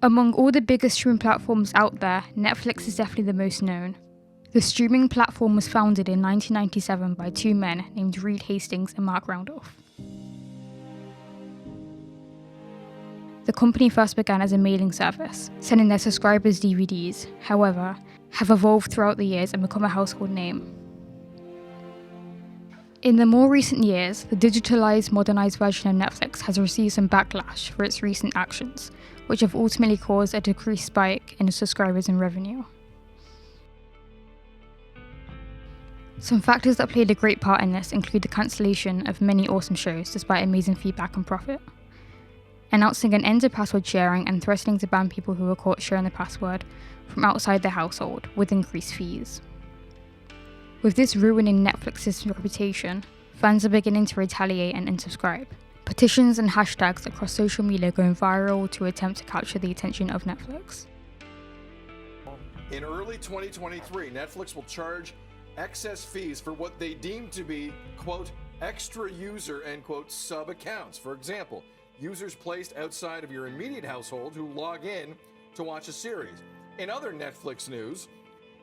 Among all the biggest streaming platforms out there, Netflix is definitely the most known. The streaming platform was founded in 1997 by two men named Reed Hastings and Mark Randolph. The company first began as a mailing service, sending their subscribers DVDs, however, have evolved throughout the years and become a household name. In the more recent years, the digitalized, modernized version of Netflix has received some backlash for its recent actions, which have ultimately caused a decreased spike in subscribers and revenue. Some factors that played a great part in this include the cancellation of many awesome shows despite amazing feedback and profit, announcing an end to password sharing and threatening to ban people who were caught sharing the password from outside their household with increased fees. With this ruining Netflix's reputation, fans are beginning to retaliate and unsubscribe. Petitions and hashtags across social media going viral to attempt to capture the attention of Netflix. In early 2023, Netflix will charge excess fees for what they deem to be, quote, extra user, end quote, sub accounts. For example, users placed outside of your immediate household who log in to watch a series. In other Netflix news,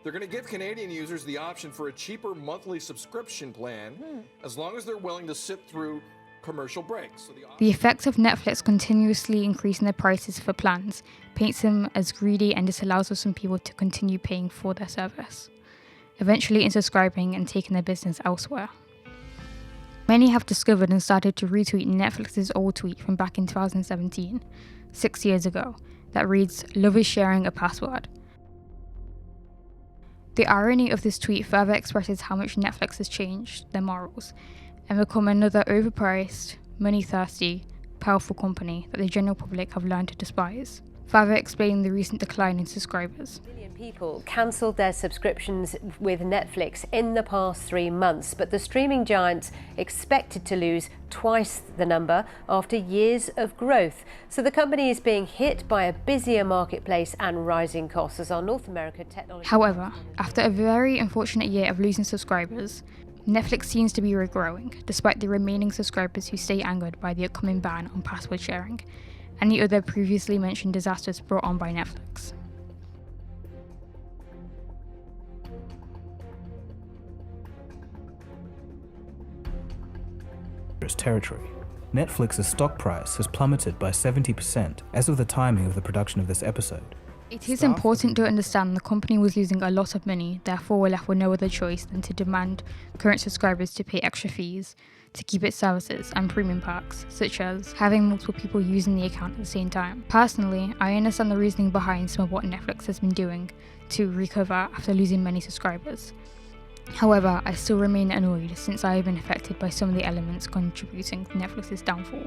they're going to give Canadian users the option for a cheaper monthly subscription plan as long as they're willing to sit through commercial breaks. So the effect of Netflix continuously increasing the prices for plans paints them as greedy, and this allows for some people to continue paying for their service, eventually unsubscribing and taking their business elsewhere. Many have discovered and started to retweet Netflix's old tweet from back in 2017, 6 years ago, that reads, "Love is sharing a password." The irony of this tweet further expresses how much Netflix has changed their morals and become another overpriced, money-thirsty, powerful company that the general public have learned to despise, further explaining the recent decline in subscribers. People cancelled their subscriptions with Netflix in the past 3 months, but the streaming giant expected to lose twice the number after years of growth. So the company is being hit by a busier marketplace and rising costs as our North America technology. However, after a very unfortunate year of losing subscribers, Netflix seems to be regrowing, despite the remaining subscribers who stay angered by the upcoming ban on password sharing and the other previously mentioned disasters brought on by Netflix. Territory. Netflix's stock price has plummeted by 70% as of the timing of the production of this episode. It is important to understand the company was losing a lot of money, therefore were left with no other choice than to demand current subscribers to pay extra fees to keep its services and premium perks, such as having multiple people using the account at the same time. Personally, I understand the reasoning behind some of what Netflix has been doing to recover after losing many subscribers. However, I still remain annoyed since I have been affected by some of the elements contributing to Netflix's downfall.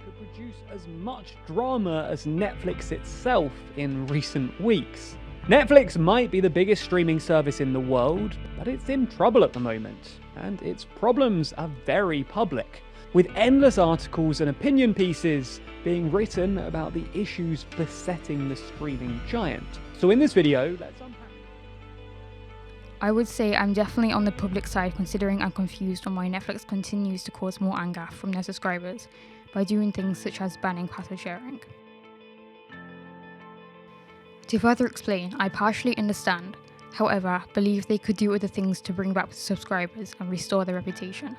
Could produce as much drama as Netflix itself in recent weeks. Netflix might be the biggest streaming service in the world, but it's in trouble at the moment, and its problems are very public, with endless articles and opinion pieces being written about the issues besetting the streaming giant. So in this video, let's unpack. I would say I'm definitely on the public side, considering I'm confused on why Netflix continues to cause more anger from their subscribers by doing things such as banning password sharing. To further explain, I partially understand, however, believe they could do other things to bring back subscribers and restore their reputation.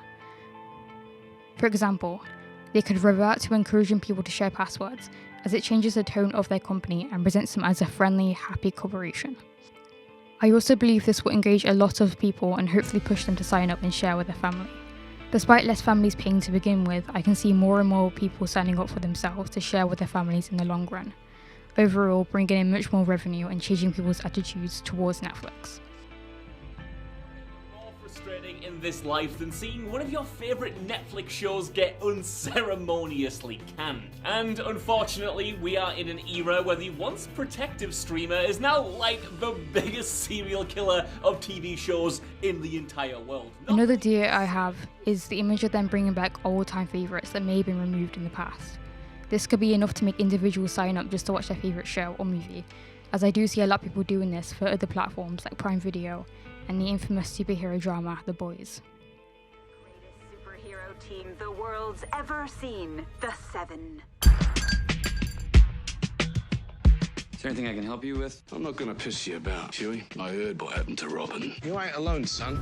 For example, they could revert to encouraging people to share passwords, as it changes the tone of their company and presents them as a friendly, happy corporation. I also believe this will engage a lot of people and hopefully push them to sign up and share with their family. Despite less families paying to begin with, I can see more and more people signing up for themselves to share with their families in the long run, overall bringing in much more revenue and changing people's attitudes towards Netflix. Frustrating in this life than seeing one of your favourite Netflix shows get unceremoniously canned. And unfortunately, we are in an era where the once protective streamer is now like the biggest serial killer of TV shows in the entire world. Another idea I have is the image of them bringing back old-time favourites that may have been removed in the past. This could be enough to make individuals sign up just to watch their favourite show or movie, as I do see a lot of people doing this for other platforms like Prime Video and the infamous superhero drama The Boys. Greatest superhero team the world's ever seen, the Seven. Is there anything I can help you with? I'm not gonna piss you about, Huey. I heard what happened to Robin. You ain't alone, son.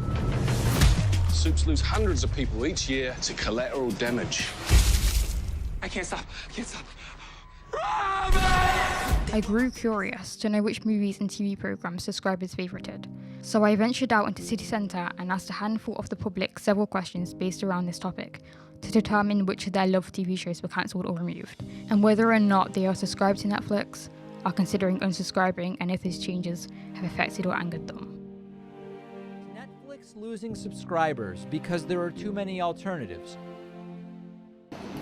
Soups lose hundreds of people each year to collateral damage. I can't stop. I can't stop. I grew curious to know which movies and TV programs subscribers favorited, so I ventured out into city centre and asked a handful of the public several questions based around this topic to determine which of their loved TV shows were cancelled or removed, and whether or not they are subscribed to Netflix, are considering unsubscribing, and if these changes have affected or angered them. Netflix losing subscribers because there are too many alternatives.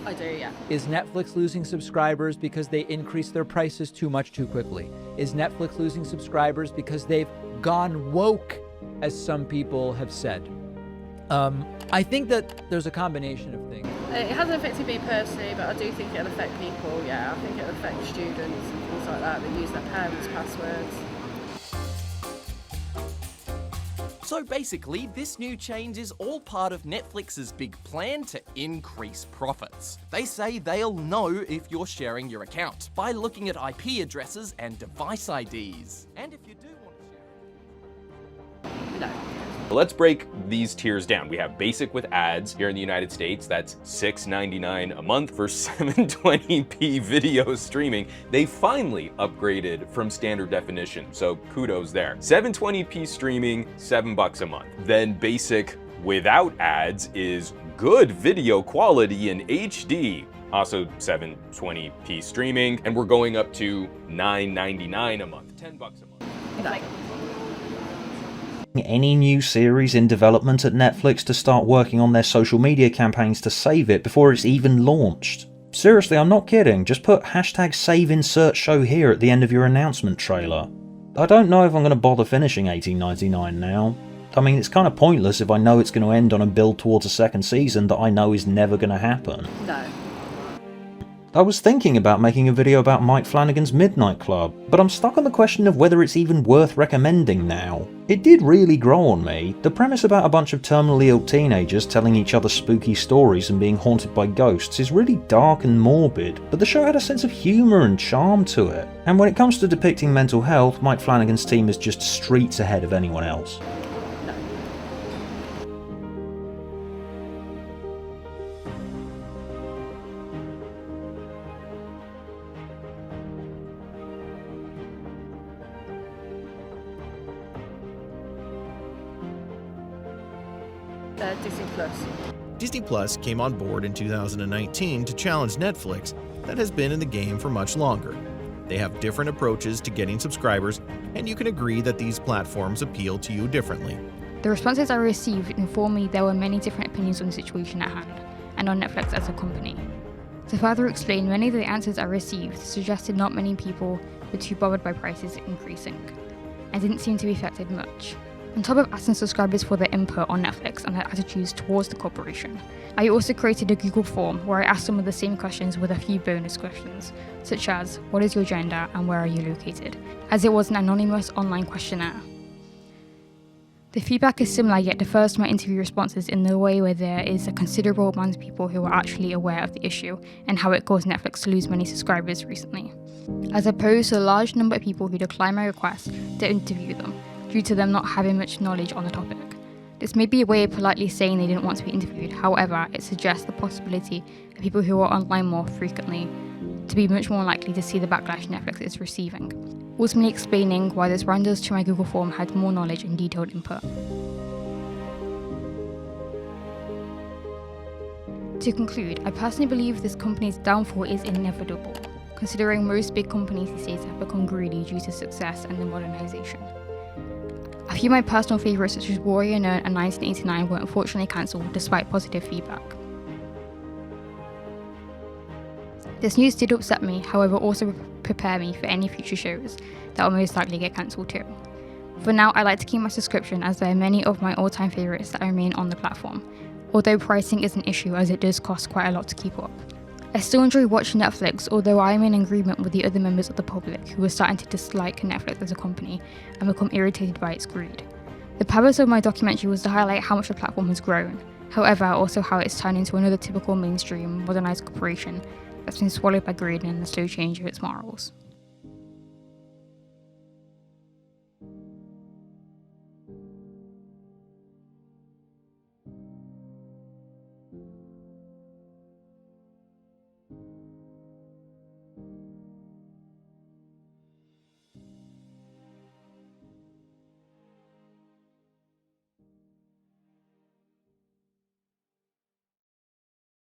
I do, yeah. Is Netflix losing subscribers because they increase their prices too much too quickly? Is Netflix losing subscribers because they've gone woke, as some people have said? I think that there's a combination of things. It hasn't affected me personally, but I do think it'll affect people, yeah. I think it'll affect students and things like that use their parents' passwords. So basically, this new change is all part of Netflix's big plan to increase profits. They say they'll know if you're sharing your account by looking at IP addresses and device IDs. And if you do want to share... No. Let's break these tiers down. We have basic with ads here in the United States. That's $6.99 a month for 720p video streaming. They finally upgraded from standard definition, so kudos there. 720p streaming, $7 a month. Then basic without ads is good video quality in HD. Also 720p streaming, and we're going up to $9.99 a month, $10 a month. No. Any new series in development at Netflix to start working on their social media campaigns to save it before it's even launched. Seriously, I'm not kidding, just put #SaveInsertShow here at the end of your announcement trailer. I don't know if I'm going to bother finishing $18.99 now. I mean, it's kind of pointless if I know it's going to end on a build towards a second season that I know is never going to happen. No. I was thinking about making a video about Mike Flanagan's Midnight Club, but I'm stuck on the question of whether it's even worth recommending now. It did really grow on me. The premise about a bunch of terminally ill teenagers telling each other spooky stories and being haunted by ghosts is really dark and morbid, but the show had a sense of humour and charm to it. And when it comes to depicting mental health, Mike Flanagan's team is just streets ahead of anyone else. Disney Plus. Disney Plus came on board in 2019 to challenge Netflix that has been in the game for much longer. They have different approaches to getting subscribers, and you can agree that these platforms appeal to you differently. The responses I received informed me there were many different opinions on the situation at hand, and on Netflix as a company. To further explain, many of the answers I received suggested not many people were too bothered by prices increasing, and didn't seem to be affected much. On top of asking subscribers for their input on Netflix and their attitudes towards the corporation, I also created a Google form where I asked some of the same questions with a few bonus questions, such as, what is your gender and where are you located, as it was an anonymous online questionnaire. The feedback is similar yet differs to my interview responses in the way where there is a considerable amount of people who are actually aware of the issue and how it caused Netflix to lose many subscribers recently, as opposed to the large number of people who declined my request to interview them, due to them not having much knowledge on the topic. This may be a way of politely saying they didn't want to be interviewed, however, it suggests the possibility of people who are online more frequently to be much more likely to see the backlash Netflix is receiving, ultimately explaining why the responders to my Google form had more knowledge and detailed input. To conclude, I personally believe this company's downfall is inevitable, considering most big companies these days have become greedy due to success and the modernization. A few of my personal favourites such as Warrior Nun and 1989 were unfortunately cancelled despite positive feedback. This news did upset me, however also prepare me for any future shows that will most likely get cancelled too. For now, I like to keep my subscription as there are many of my all-time favourites that remain on the platform, although pricing is an issue as it does cost quite a lot to keep up. I still enjoy watching Netflix, although I am in agreement with the other members of the public who are starting to dislike Netflix as a company and become irritated by its greed. The purpose of my documentary was to highlight how much the platform has grown, however also how it's turned into another typical mainstream, modernized corporation that's been swallowed by greed and the slow change of its morals.